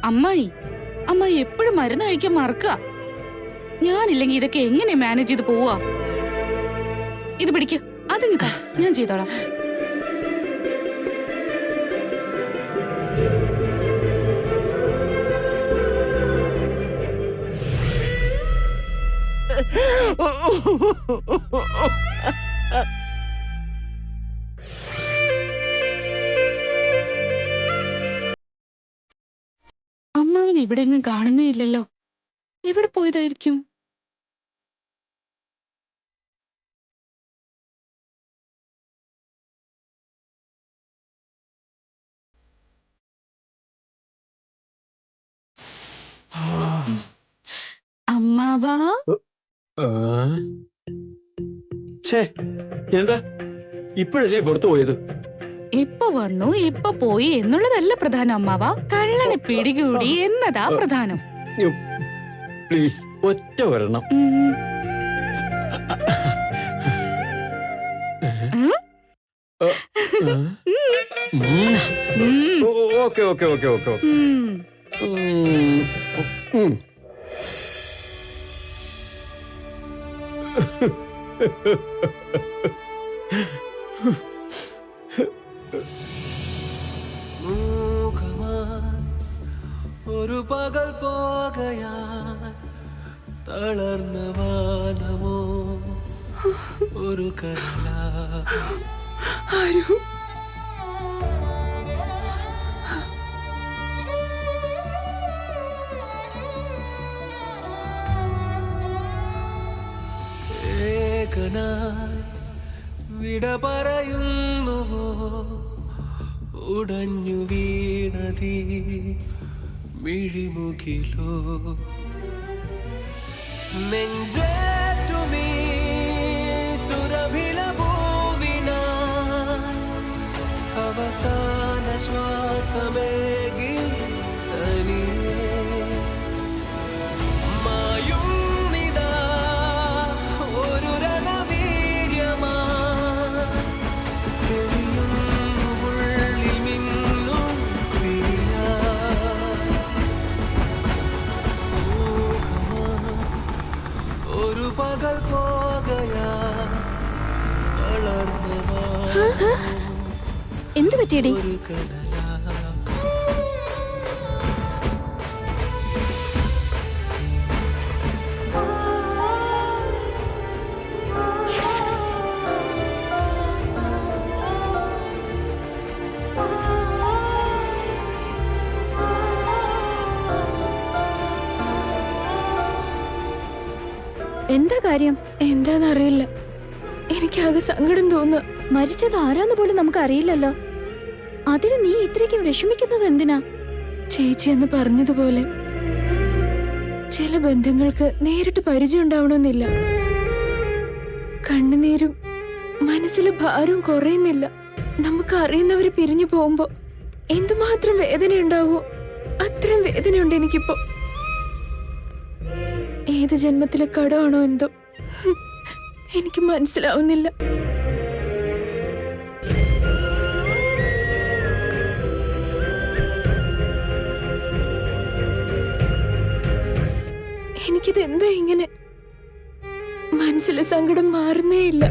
അമ്മായി അമ്മായി എപ്പോഴും മരുന്ന് കഴിക്കാൻ മറക്കുക. ഞാനില്ലെങ്കിൽ ഇതൊക്കെ എങ്ങനെ മാനേജ് ചെയ്ത് പോവാ? ഇത് പിടിക്ക്, അതിങ്ങിതാ, ഞാൻ ചെയ്തോളാം. അമ്മാവൻ ഇവിടെ എങ്ങും കാണുന്നേ ഇല്ലല്ലോ. എവിടെ പോയതായിരിക്കും? അമ്മാവാ, എന്താ ഇപ്പോഴല്ലേ പുറത്തു പോയത്? എപ്പോ വന്നു എപ്പോ പോയി എന്നുള്ളതല്ല പ്രധാനം അമ്മാവാ, കള്ളനെ പിടികൂടി എന്നതാ പ്രധാനം. പ്ലീസ് ഒറ്റ ഒരെണ്ണം. Okay okay okay okay. ഒരു പകൽ പോകയാൽ തളർന്ന വാനമോ ഒരു കടല ആരും ഏകനായി വിട പറയുന്നുവോ ഉടഞ്ഞു വീണതീ മിഴിമുകിലോ നെഞ്ചേറ്റുമീ സുരഭില ഭൂവിനാ അവസാന ശ്വാസമേകി തനിയേ മായുന്നിതാ ഒരു രണവീര്യമാ എരിയുന്നു ഉള്ളിൽ മിന്നും തീയാ ഒരു പകൽ പോകയാ എന്തു പറ്റിയടി? ഒരു കടല എന്താ കാര്യം? എന്താന്നറിയില്ല, എനിക്കാകെ സങ്കടം തോന്നുക. മരിച്ചത് ആരാന്ന് പോലും നമുക്ക് അറിയില്ലല്ലോ. അതിന് നീ ഇത്രയ്ക്കും വിഷമിക്കുന്നത് എന്തിനാ? ചേച്ചി എന്ന് പറഞ്ഞതുപോലെ ചില ബന്ധങ്ങൾക്ക് നേരിട്ട് പരിചയം ഉണ്ടാവണമെന്നില്ല. കണ്ണുനീരും മനസ്സിലെ ഭാരവും കുറയുന്നില്ല. നമുക്ക് അറിയുന്നവര് പിരിഞ്ഞു പോകുമ്പോ എന്തുമാത്രം വേദന ഉണ്ടാവോ അത്രയും വേദനയുണ്ട് എനിക്കിപ്പോ. ഏത് ജന്മത്തിലെ കടമാണോ എന്തോ എനിക്ക് മനസ്സിലാവുന്നില്ല. എനിക്കിത് എന്താ ഇങ്ങനെ? മനസ്സിലെ സങ്കടം മാറുന്നേ ഇല്ല.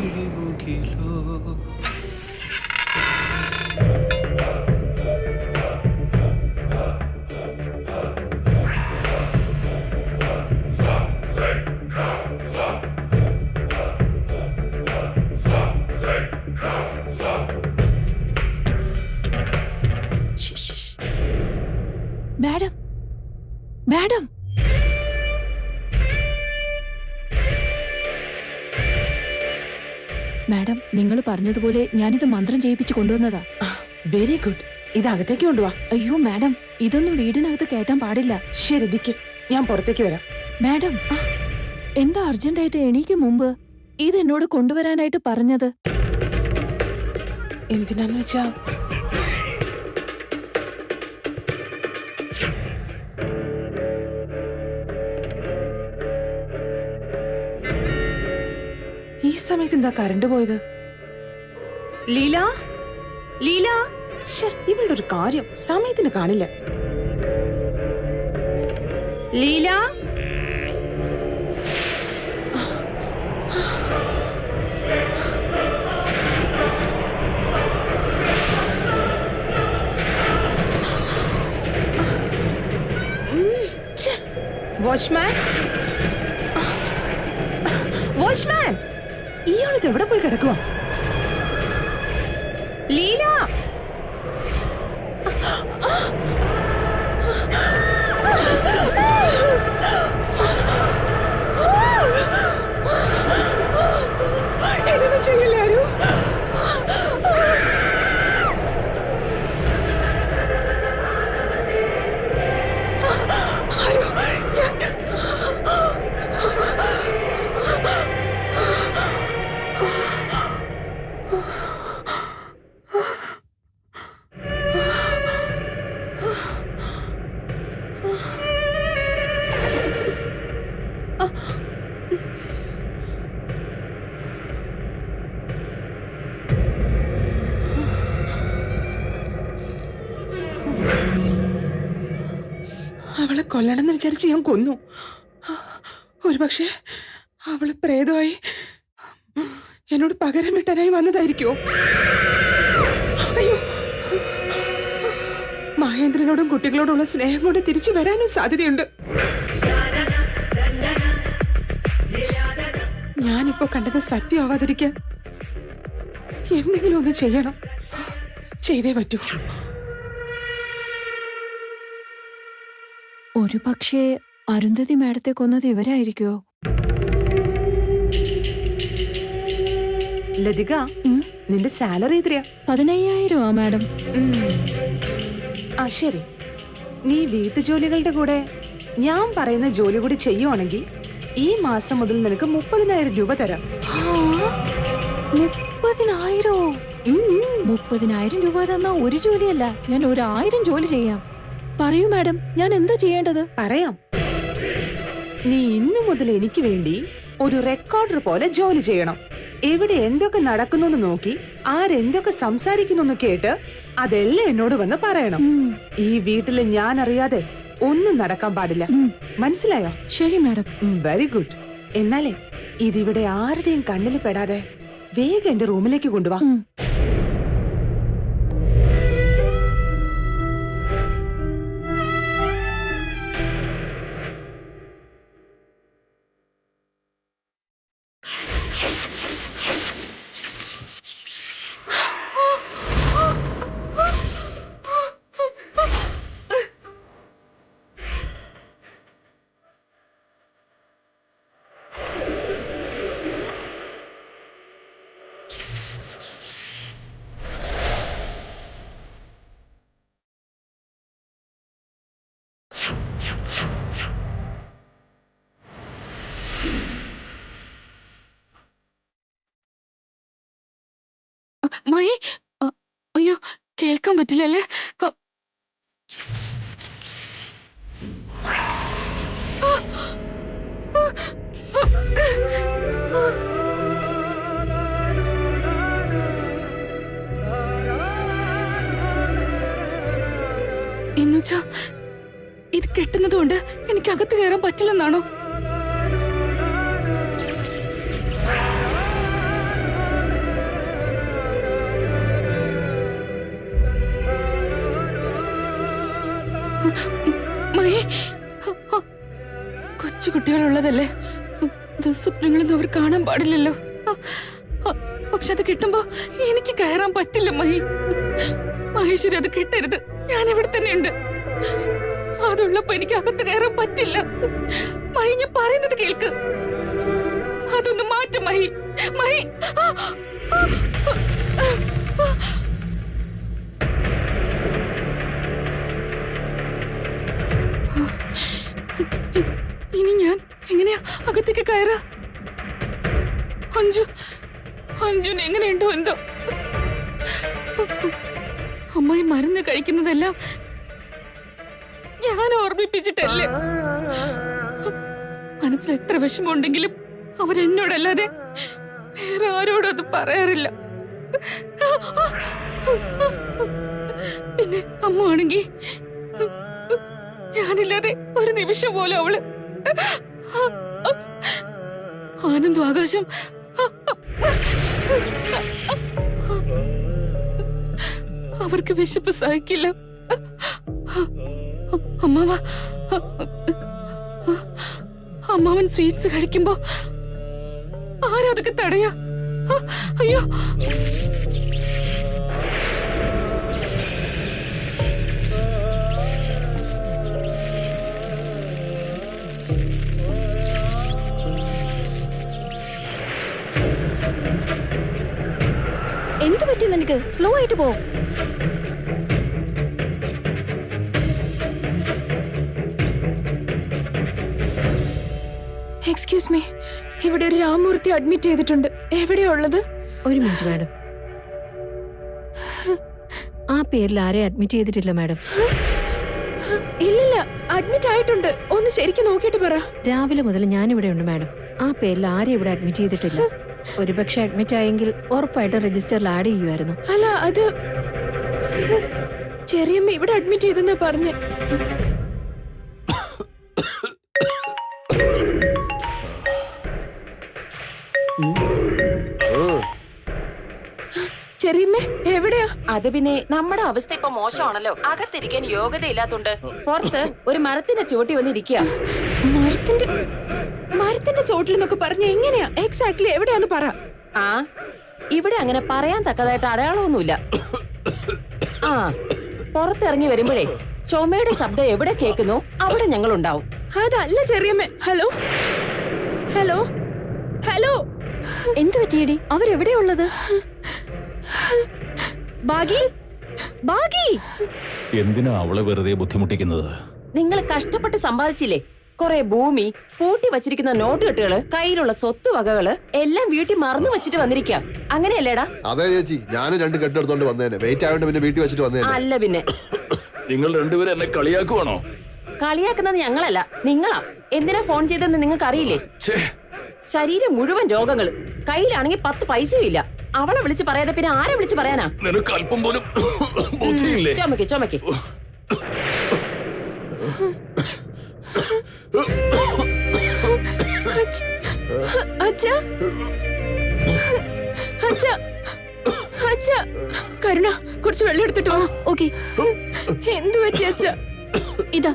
മിഴിമുകിലോ മാഡം മാഡം മാഡം നിങ്ങൾ പറഞ്ഞതുപോലെ ഞാനിത് മന്ത്രം ചെയ്യിപ്പിച്ച് കൊണ്ടുവന്നതാ. Very good. ഇത് അകത്തേക്ക് കൊണ്ടുവാ. അയ്യോ മാഡം, ഇതൊന്നും വീടിനകത്ത് കയറ്റാൻ പാടില്ല. ശരി, ദിക്ക്, ഞാൻ പുറത്തേക്ക് വരാം. മാഡം, എന്താ അർജന്റായിട്ട് എണീക്ക് മുമ്പ് ഇത് എന്നോട് കൊണ്ടുവരാനായിട്ട് പറഞ്ഞത്? എന്തിനാന്ന് വെച്ചാ ഈ സമയത്ത് എന്താ കറണ്ട് പോയത്? ലീല, ലീല, ഇവളുടെ ഒരു കാര്യം സമയത്തിന് കാണില്ല. ലീല, വാച്ച്മാൻ, വാച്ച്മാൻ, ഇയാളിത് എവിടെ പോയി കിടക്കുവാ? ലീല, എന്നൊന്നും ചെയ്യില്ല ആരും. അവളെ കൊല്ലണമെന്ന് വിചാരിച്ച് ഞാൻ കൊന്നു. ഒരുപക്ഷെ അവള് പ്രേതമായി എന്നോട് പകരം വീട്ടാനായി വന്നതായിരിക്കോ? അയ്യോ, മഹേന്ദ്രനോടും കുട്ടികളോടുള്ള സ്നേഹം കൊണ്ട് തിരിച്ചു വരാനും സാധ്യതയുണ്ട്. ഞാനിപ്പോ കണ്ടത് സത്യമാവാതിരിക്കാൻ എന്തെങ്കിലും ഒന്ന് ചെയ്യണം. ചെയ്തേ പറ്റൂ. ഒരു പക്ഷേ അരുന്ധതി മാഡത്തെ കൊന്നത് ഇവരായിരിക്കോ? ലതിക, നിന്റെ സാലറി എത്രയാ? 15,000 മാഡം. ആ ശരി, നീ വീട്ടുജോലികളുടെ കൂടെ ഞാൻ പറയുന്ന ജോലി കൂടി ചെയ്യുവാണെങ്കിൽ ഈ മാസം മുതൽ നിനക്ക് 30,000 രൂപ തരാം. 30,000? 30,000 രൂപ തന്നാ ഒരു ജോലിയല്ല, ഞാൻ 1,000 ജോലി ചെയ്യാം. പറയൂ മാഡം, ഞാൻ എന്താ ചെയ്യേണ്ടത്? പറയാം. നീ ഇന്നു മുതൽ എനിക്ക് വേണ്ടി ഒരു റെക്കോർഡർ പോലെ ജോലി ചെയ്യണം. എവിടെ എന്തൊക്കെ നടക്കുന്നു നോക്കി ആരെന്തൊക്കെ സംസാരിക്കുന്നു കേട്ട് അതെല്ലാം എന്നോട് വന്ന് പറയണം. ഈ വീട്ടില് ഞാൻ അറിയാതെ ഒന്നും നടക്കാൻ പാടില്ല. മനസ്സിലായോ? ശരി മാഡം. Very good. എന്നാലേ ഇതിവിടെ ആരുടെയും കണ്ണിൽ പെടാതെ വേഗം എന്റെ റൂമിലേക്ക് കൊണ്ടുവാ. മായി, അയ്യോ, കേൾക്കാൻ പറ്റില്ലല്ലേ? എന്നുവെച്ചാ ഇത് കെട്ടുന്നതുകൊണ്ട് എനിക്ക് അകത്ത് കയറാൻ പറ്റില്ലെന്നാണോ? കിട്ടിയതല്ലേ, സ്വപ്നങ്ങളിൽ നിന്ന് അവർ കാണാൻ പാടില്ലല്ലോ. പക്ഷെ അത് കിട്ടുമ്പോ എനിക്ക് കയറാൻ പറ്റില്ല മഹി. മഹേശ്വരി അത് കിട്ടരുത്. ഞാൻ ഇവിടെ തന്നെയുണ്ട്. അതുള്ളപ്പോ എനിക്ക് അകത്ത് കയറാൻ പറ്റില്ല. മഹി, ഞാൻ പറയുന്നത് കേൾക്ക്. അതൊന്ന് മാറ്റും മഹി. മഹി, ഇനി ഞാൻ എങ്ങനെയാ അകത്തേക്ക് കയറാ? അഞ്ജുന് എങ്ങനെയുണ്ടോ എന്തോ. അമ്മായി മരുന്ന് കഴിക്കുന്നതെല്ലാം ഞാൻ ഓർമ്മിപ്പിച്ചിട്ടല്ലേ. മനസ്സിൽ എത്ര വിഷമമുണ്ടെങ്കിലും അവരെന്നോടല്ലാതെ വേറെ ആരോടും അത് പറയാറില്ല. പിന്നെ അമ്മ ആണെങ്കി ഞാനില്ലാതെ ഒരു നിമിഷം പോലും അവള് ആനന്ദം ആകാശം അവർക്ക് വിശപ്പ് സഹിക്കില്ല. അമ്മാവൻ സ്വീറ്റ്സ് കഴിക്കുമ്പോ ആരതൊക്കെ തടയാ? അയ്യോ, എന്ത് പറ്റി നിനക്ക്? സ്ലോ ആയിട്ട് പോ. എക്സ്ക്യൂസ് മീ, ഇവിടെ ഒരു രാമൂർത്തി അഡ്മിറ്റ് ചെയ്തിട്ടുണ്ട്. എവിടെയാ ഉള്ളത്? ഒരു മിനിറ്റ് മാഡം. ആ പേരിൽ ആരെയും അഡ്മിറ്റ് ചെയ്തിട്ടില്ല മാഡം. ഇല്ലില്ല, അഡ്മിറ്റ് ആയിട്ടുണ്ട്. ഒന്ന് ശരിക്കും നോക്കിയിട്ട് പറ. രാവിലെ മുതൽ ഞാനിവിടെ ഉണ്ട് മാഡം. ആ പേരിൽ ആരെയും ഇവിടെ അഡ്മിറ്റ് ചെയ്തിട്ടില്ല. ഒരുപക്ഷെ അഡ്മിറ്റ് ആയെങ്കിൽ ഉറപ്പായിട്ട് രജിസ്റ്ററിൽ ആഡ് ചെയ്യുമായിരുന്നു. അല്ല, അത് ചെറിയമ്മ ഇവിടെ അഡ്മിറ്റ് ചെയ്തെന്നാ പറഞ്ഞ്. ചെറിയമ്മ എവിടെയാ? അത് പിന്നെ നമ്മുടെ അവസ്ഥ ഇപ്പൊ മോശമാണല്ലോ. അകത്തിരിക്കാൻ യോഗ്യതയില്ലാത്തോണ്ട് പുറത്ത് ഒരു മരത്തിന്റെ ചുവട്ടി വന്നിരിക്കുക. മരത്തിന്റെ ചോട്ടിൽ എന്നൊക്കെ പറഞ്ഞ എങ്ങനെയാ? എക്സാക്ട്ലി എവിടെയാന്ന് പറ. ആ, ഇവിടെ അങ്ങനെ പറയാൻ തക്കതായിട്ട് അടയാളമൊന്നുമില്ല. ആ, പുറത്തിറങ്ങി വരുമ്പോഴേ ചുമയുടെ ശബ്ദം എവിടെ കേൾക്കുന്നു അവിടെ ഞങ്ങൾ ഉണ്ടാവും. അതല്ല ചെറിയമ്മ. ഹലോ ഹലോ ഹലോ, എന്ത് പറ്റിയടി? അവരെവിടെയാ ഉള്ളത്? ബാഗി, ബാഗി, എന്തിനാ അവളെ വെറുതെ ബുദ്ധിമുട്ടിക്കുന്നത്? നിങ്ങൾ കഷ്ടപ്പെട്ട് സമ്പാദിച്ചില്ലേ കുറെ ഭൂമി, പൂട്ടി വച്ചിരിക്കുന്ന നോട്ട് കെട്ടുകള്, കയ്യിലുള്ള സ്വത്ത് വകകള് എല്ലാം വീട്ടിൽ മറന്നു വെച്ചിട്ട് വന്നിരിക്കാം. അങ്ങനെയല്ലേടാ? അതെ ചേച്ചി, ഞാനും 2 കെട്ടെടുത്തോണ്ട് വന്നേനെ. വെയിറ്റ് ആയതുകൊണ്ട് പിന്നെ വീട്ടിൽ വെച്ചിട്ട് വന്നേനെ. അല്ല പിന്നെ നിങ്ങൾ രണ്ടുപേരും എന്നെ കളിയാക്കുവാണോ? കളിയാക്കുന്നത് ഞങ്ങളല്ല, നിങ്ങളാ. എന്തിനാ ഫോൺ ചെയ്തെന്ന് നിങ്ങൾക്ക് അറിയില്ലേ? ശരീരം മുഴുവൻ രോഗങ്ങള്, കയ്യിലാണെങ്കിൽ 10 പൈസയും ഇല്ല. അവളെ വിളിച്ച് പറയാതെ പിന്നെ ആരെ വിളിച്ച് പറയാനാ? നിനക്ക് അല്പം പോലും ബുദ്ധിയില്ലേ? ചുമക്ക് ചുമക്ക്. അച്ഛാ, അച്ഛാ, അച്ഛാ, കരുണ കുറച്ച് വെള്ളം എടുത്തിട്ടോ. ഓക്കെ. എന്തു പറ്റി അച്ഛാ? ഇതാ,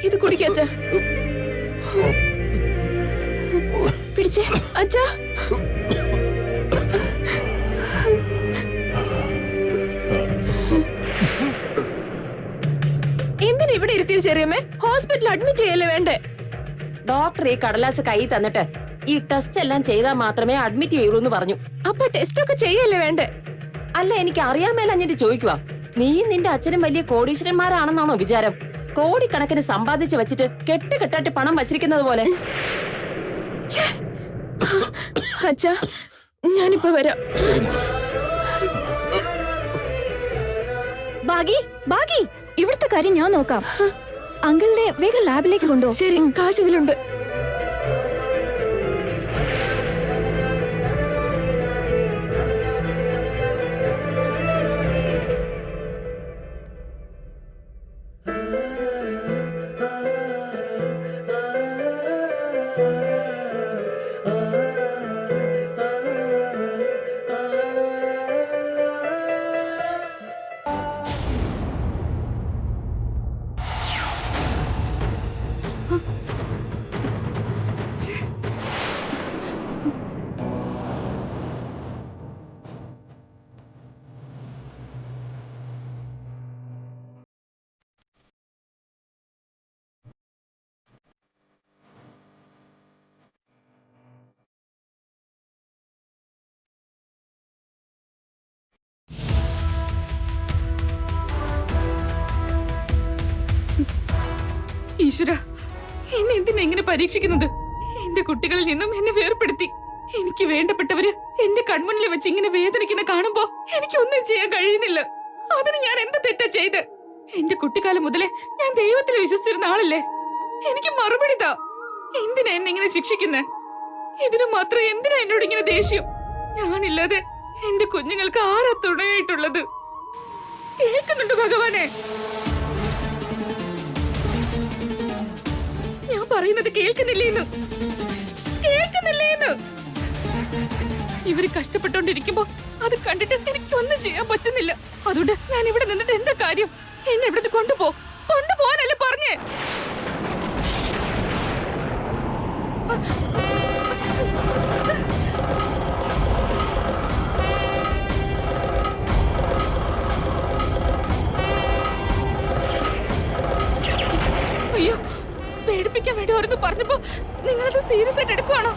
ഇത് കുടിക്കച്ച. പിടിച്ചേ അച്ഛാ. എന്തിനാ ഇവിടെ ഇരുത്തിയത് ചെറിയമ്മേ? ഹോസ്പിറ്റലിൽ അഡ്മിറ്റ് ചെയ്യല്ലേ വേണ്ടേ? ഡോക്ടർ ഈ കടലാസ് കൈ തന്നിട്ട് ഈ ടെസ്റ്റ് എല്ലാം ചെയ്താൽ മാത്രമേ അഡ്മിറ്റ് ചെയ്യുള്ളൂ എന്ന് പറഞ്ഞു. അപ്പൊ ടെസ്റ്റ് ഒക്കെ ചെയ്യല്ലേ വേണ്ടേ? അല്ല, എനിക്ക് അറിയാൻ മേല ഞാൻ ചോദിക്കുവാ. നീയും നിന്റെ അച്ഛനും വലിയ കോടീശ്വരന്മാരാണെന്നാണോ വിചാരം? കോടിക്കണക്കിന് സമ്പാദിച്ചു വെച്ചിട്ട് കെട്ടായിട്ട് പണം വച്ചിരിക്കുന്നത് പോലെ. അച്ഛാ, ഞാനിപ്പോ വരാം. ബാഗി, ബാഗി, ഇവിടുത്തെ കാര്യം ഞാൻ നോക്കാം. അങ്കിളിനെ വേഗം ലാബിലേക്ക് കൊണ്ടുപോ. ശരി, കാശ് ഇതിലുണ്ട്. ഈശ്വര, എന്നെ എന്തിനാ ഇങ്ങനെ പരീക്ഷിക്കുന്നത്? എന്റെ കുട്ടികളിൽ നിന്നും എന്നെ വേർപെടുത്തി. എനിക്ക് വേണ്ടപ്പെട്ടവര് എന്റെ കൺമുന്നിൽ വെച്ച് ഇങ്ങനെ വേദനിക്കുന്ന കാണുമ്പോ എനിക്ക് ഒന്നും ചെയ്യാൻ കഴിയുന്നില്ല. അതിന് ഞാൻ എന്ത് തെറ്റാ ചെയ്ത്? എന്റെ കുട്ടിക്കാലം മുതലേ ഞാൻ ദൈവത്തിൽ വിശ്വസിച്ചിരുന്ന ആളല്ലേ. എനിക്ക് മറുപടി താ. എന്തിനാ എന്നെ ഇങ്ങനെ ശിക്ഷിക്കുന്നത്? ഇതിനു മാത്രം എന്തിനാ എന്നോട് ഇങ്ങനെ ദേഷ്യം? ഞാനില്ലാതെ എന്റെ കുഞ്ഞുങ്ങൾക്ക് ആരാ തുണയായിട്ടുള്ളത്? കേൾക്കുന്നുണ്ട് ഭഗവാനെ? ഞാൻ പറയുന്നത് കേൾക്കുന്നില്ലേന്ന്? ഇവര് കഷ്ടപ്പെട്ടോണ്ടിരിക്കുമ്പോ അത് കണ്ടിട്ട് എനിക്ക് ഒന്നും ചെയ്യാൻ പറ്റുന്നില്ല. അതുകൊണ്ട് ഞാൻ ഇവിടെ നിന്നിട്ട് എന്താ കാര്യം? എന്നെ ഇവിടുന്ന് കൊണ്ടുപോകാനല്ലേ പറഞ്ഞേ? അയ്യോ, പേടിപ്പിക്കാൻ വേണ്ടി ഓരോന്ന് പറഞ്ഞപ്പോ നിങ്ങളത് സീരിയസ് ആയിട്ട് എടുക്കുവാണോ?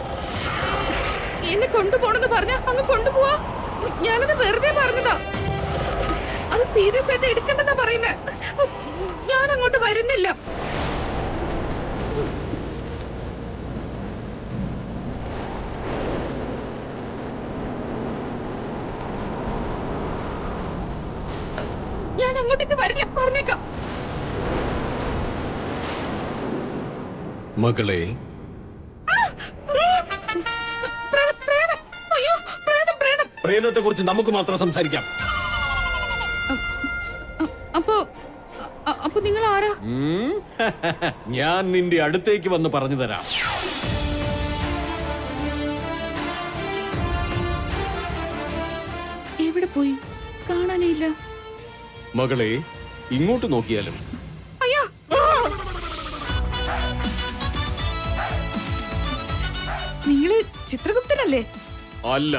എന്നെ കൊണ്ടുപോണെന്ന് പറഞ്ഞ അങ്ങ് കൊണ്ടുപോവാ. ഞാനത് വെറുതെ പറഞ്ഞതാ. അത് സീരിയസ് ആയിട്ട് എടുക്കണ്ടെന്നാ പറയുന്നേ. ഞാൻ അങ്ങോട്ട് വരുന്നില്ല. ഞാൻ അങ്ങോട്ടേക്ക് വരില്ല, പറഞ്ഞേക്കാം. മകളെ, പ്രേതത്തെ കുറിച്ച് നമുക്ക് മാത്രം സംസാരിക്കാം. അപ്പൊ നിങ്ങൾ ആരാ? ഞാൻ നിന്റെ അടുത്തേക്ക് വന്ന് പറഞ്ഞു തരാം. എവിടെ പോയി? കാണാനേ ഇല്ല. മകളെ, ഇങ്ങോട്ട് നോക്കിയാലും. അയ്യോ, നിങ്ങള് ചിത്രഗുപ്തനല്ലേ? അല്ല.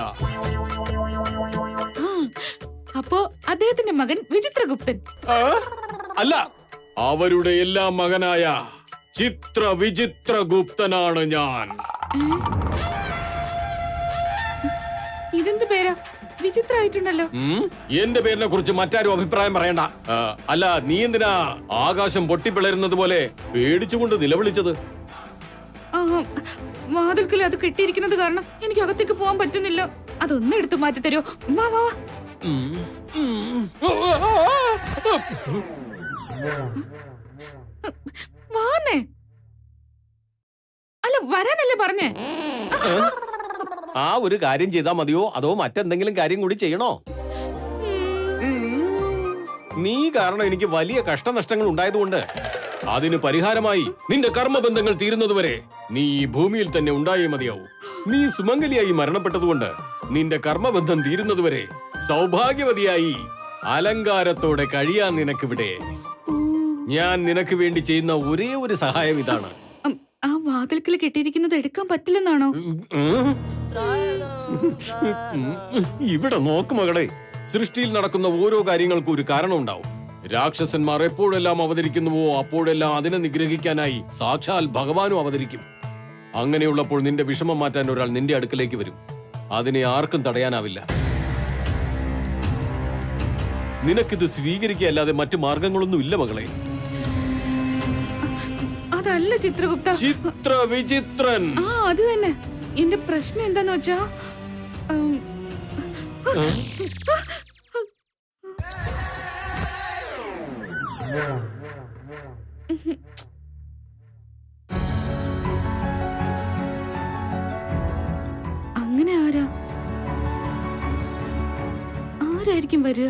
അപ്പോ അദ്ദേഹത്തിന്റെ മകൻ വിചിത്രഗുപ്തൻ? അല്ല, അവരുടെ എല്ലാം മകനായ വിചിത്രഗുപ്തനാണ് ഞാൻ. ഇതെന്ത് പേരാ? വിചിത്രമായിട്ടുണ്ടല്ലോ. എന്റെ പേരിനെ കുറിച്ച് മറ്റാരും അഭിപ്രായം പറയണ്ട. അല്ല, നീ എന്തിനാ ആകാശം പൊട്ടിപ്പിളരുന്നത് പോലെ പേടിച്ചുകൊണ്ട് നിലവിളിച്ചത്? വാതിൽക്കൽ അത് കെട്ടിയിരിക്കുന്നത് കാരണം എനിക്ക് അകത്തേക്ക് പോകാൻ പറ്റുന്നില്ല. അതൊന്നും എടുത്തു മാറ്റി തരുമോ? വാ വാ വാ. വാന്നേ. അല്ല, വരാനല്ലേ പറഞ്ഞേ? ആ ഒരു കാര്യം ചെയ്താൽ മതിയോ, അതോ മറ്റെന്തെങ്കിലും കാര്യം കൂടി ചെയ്യണോ? നീ കാരണം എനിക്ക് വലിയ കഷ്ടനഷ്ടങ്ങൾ ഉണ്ടായതുകൊണ്ട് അതിന് പരിഹാരമായി നിന്റെ കർമ്മബന്ധങ്ങൾ തീരുന്നതുവരെ നീ ഈ ഭൂമിയിൽ തന്നെ ഉണ്ടായേ മതിയാവൂ. നീ സുമംഗലിയായി മരണപ്പെട്ടതുകൊണ്ട് നിന്റെ കർമ്മബന്ധം തീരുന്നതുവരെ സൗഭാഗ്യവതിയായി അലങ്കാരത്തോടെ കഴിയാൻ നിനക്കിവിടെ. ഞാൻ നിനക്ക് വേണ്ടി ചെയ്യുന്ന ഒരേ ഒരു സഹായം ഇതാണ്. ആ വാതിൽക്കൽ കെട്ടിയിരിക്കുന്നത് എടുക്കാൻ പറ്റില്ലെന്നാണോ? ഇവിടെ നോക്ക് മകളെ, സൃഷ്ടിയിൽ നടക്കുന്ന ഓരോ കാര്യങ്ങൾക്കും ഒരു കാരണം ഉണ്ടാവും. രാക്ഷസന്മാർ എപ്പോഴെല്ലാം അവതരിക്കുന്നുവോ അപ്പോഴെല്ലാം അതിനെ നിഗ്രഹിക്കാനായി സാക്ഷാൽ ഭഗവാനും അവതരിക്കും. അങ്ങനെയുള്ളപ്പോൾ നിന്റെ വിഷമം മാറ്റാൻ ഒരാൾ നിന്റെ അടുക്കലേക്ക് വരും. അതിനെ ആർക്കും തടയാനാവില്ല. നിനക്കിത് സ്വീകരിക്കല്ലാതെ മറ്റു മാർഗങ്ങളൊന്നും ഇല്ല മകളെ. അതല്ല ചിത്രഗുപ്ത, വിചിത്രൻ. ആ അത് തന്നെ. എന്റെ പ്രശ്നം എന്താന്ന് വെച്ചാ, അങ്ങനെ ആരായിരിക്കും വരിക?